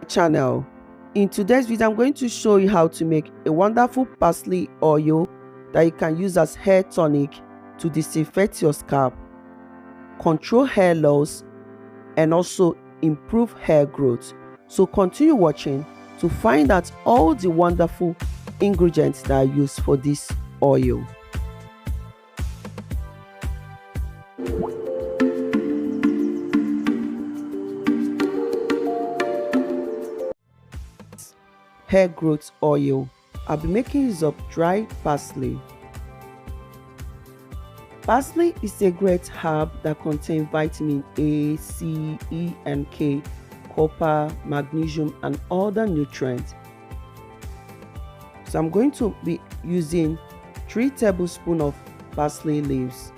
Channel. In today's video, I'm going to show you how to make a wonderful parsley oil that you can use as hair tonic to disinfect your scalp, control hair loss, and also improve hair growth. So continue watching to find out all the wonderful ingredients that are used for this oil. Hair growth oil. I'll be making use of dry parsley. Parsley is a great herb that contains vitamin A, C, E, and K, copper, magnesium, and other nutrients. So I'm going to be using 3 tablespoons of parsley leaves.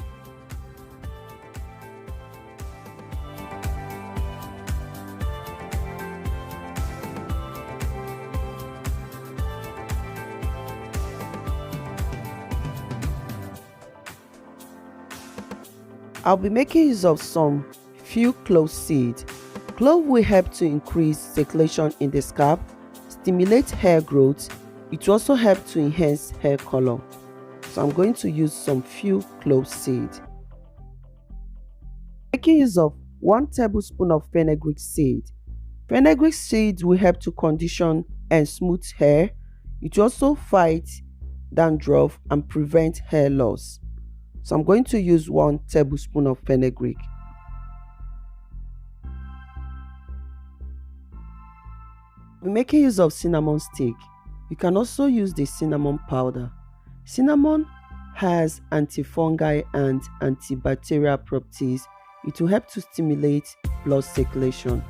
I'll be making use of some few clove seeds. Clove will help to increase circulation in the scalp, stimulate hair growth. It will also help to enhance hair color. So I'm going to use some few clove seeds. Making use of 1 tablespoon of fenugreek seed. Fenugreek seed will help to condition and smooth hair. It will also fight dandruff and prevent hair loss. So I'm going to use 1 tablespoon of fenugreek. We're making use of cinnamon stick. You can also use the cinnamon powder. Cinnamon has antifungal and antibacterial properties. It will help to stimulate blood circulation.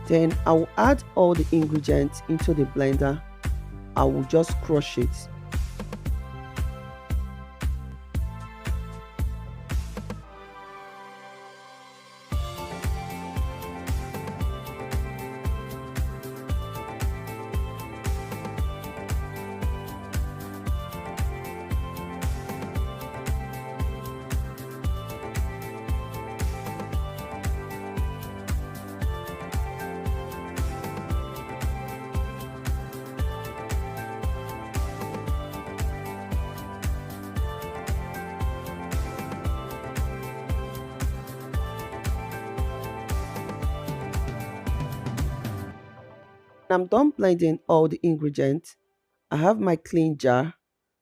Then I will add all the ingredients into the blender. I will just crush it. I'm done blending all the ingredients. I have my clean jar,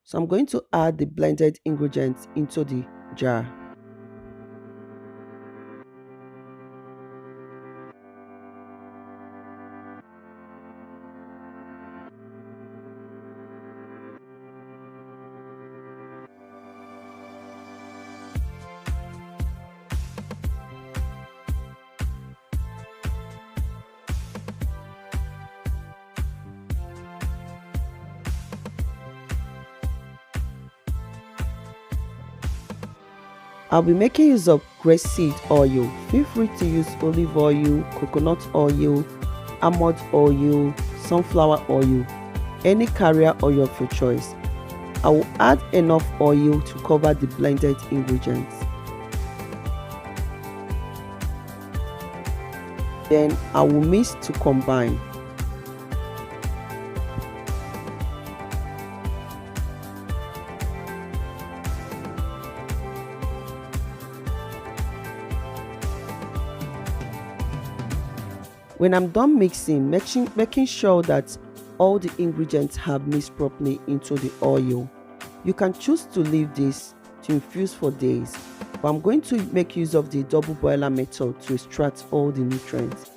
so I'm going to add the blended ingredients into the jar. I'll be making use of grapeseed oil. Feel free to use olive oil, coconut oil, almond oil, sunflower oil, any carrier oil of your choice. I will add enough oil to cover the blended ingredients. Then I will mix to combine. When I'm done mixing, making sure that all the ingredients have mixed properly into the oil. You can choose to leave this to infuse for days, but I'm going to make use of the double boiler method to extract all the nutrients.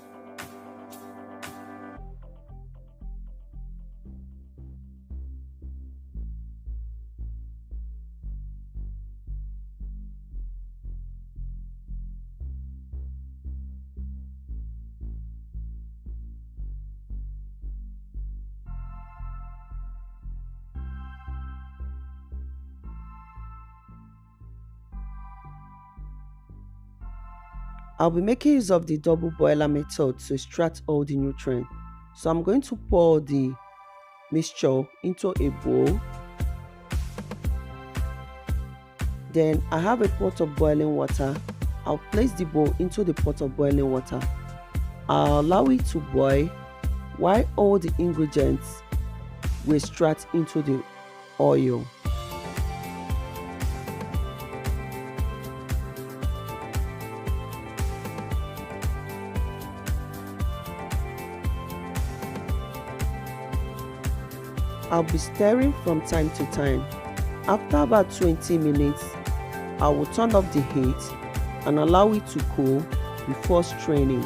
I'll be making use of the double boiler method to extract all the nutrients. So I'm going to pour the mixture into a bowl. Then I have a pot of boiling water. I'll place the bowl into the pot of boiling water. I'll allow it to boil while all the ingredients will extract into the oil. I'll be stirring from time to time. After about 20 minutes, I will turn off the heat and allow it to cool before straining.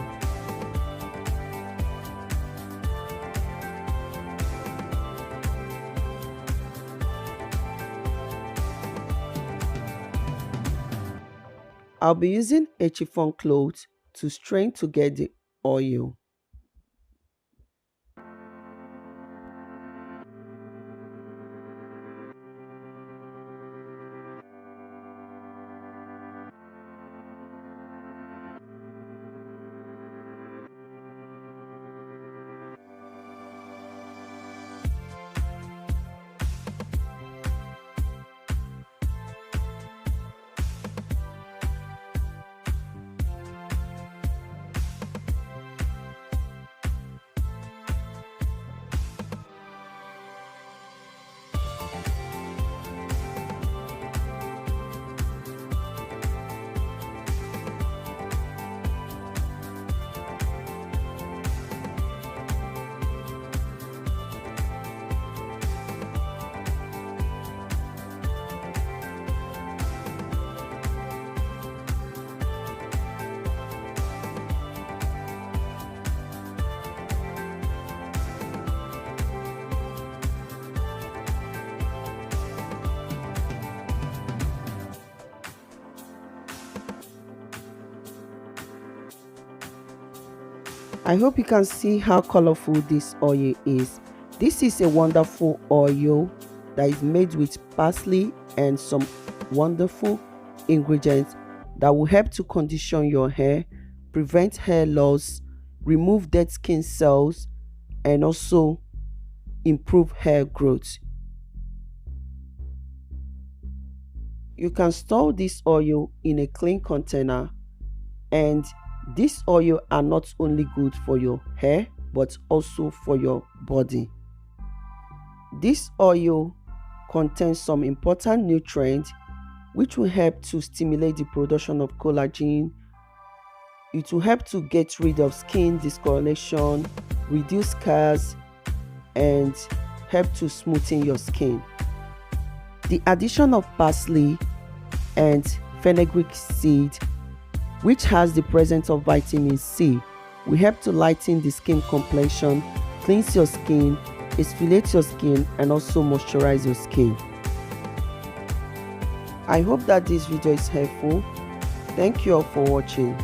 I'll be using a chiffon cloth to strain to get the oil. I hope you can see how colorful this oil is. This is a wonderful oil that is made with parsley and some wonderful ingredients that will help to condition your hair, prevent hair loss, remove dead skin cells, and also improve hair growth. You can store this oil in a clean container, and this oil are not only good for your hair but also for your body. This oil contains some important nutrients which will help to stimulate the production of collagen. It will help to get rid of skin discoloration, reduce scars, and help to smoothen your skin. The addition of parsley and fenugreek seed, which has the presence of vitamin C, will help to lighten the skin complexion, cleanse your skin, exfoliate your skin, and also moisturize your skin. I hope that this video is helpful. Thank you all for watching.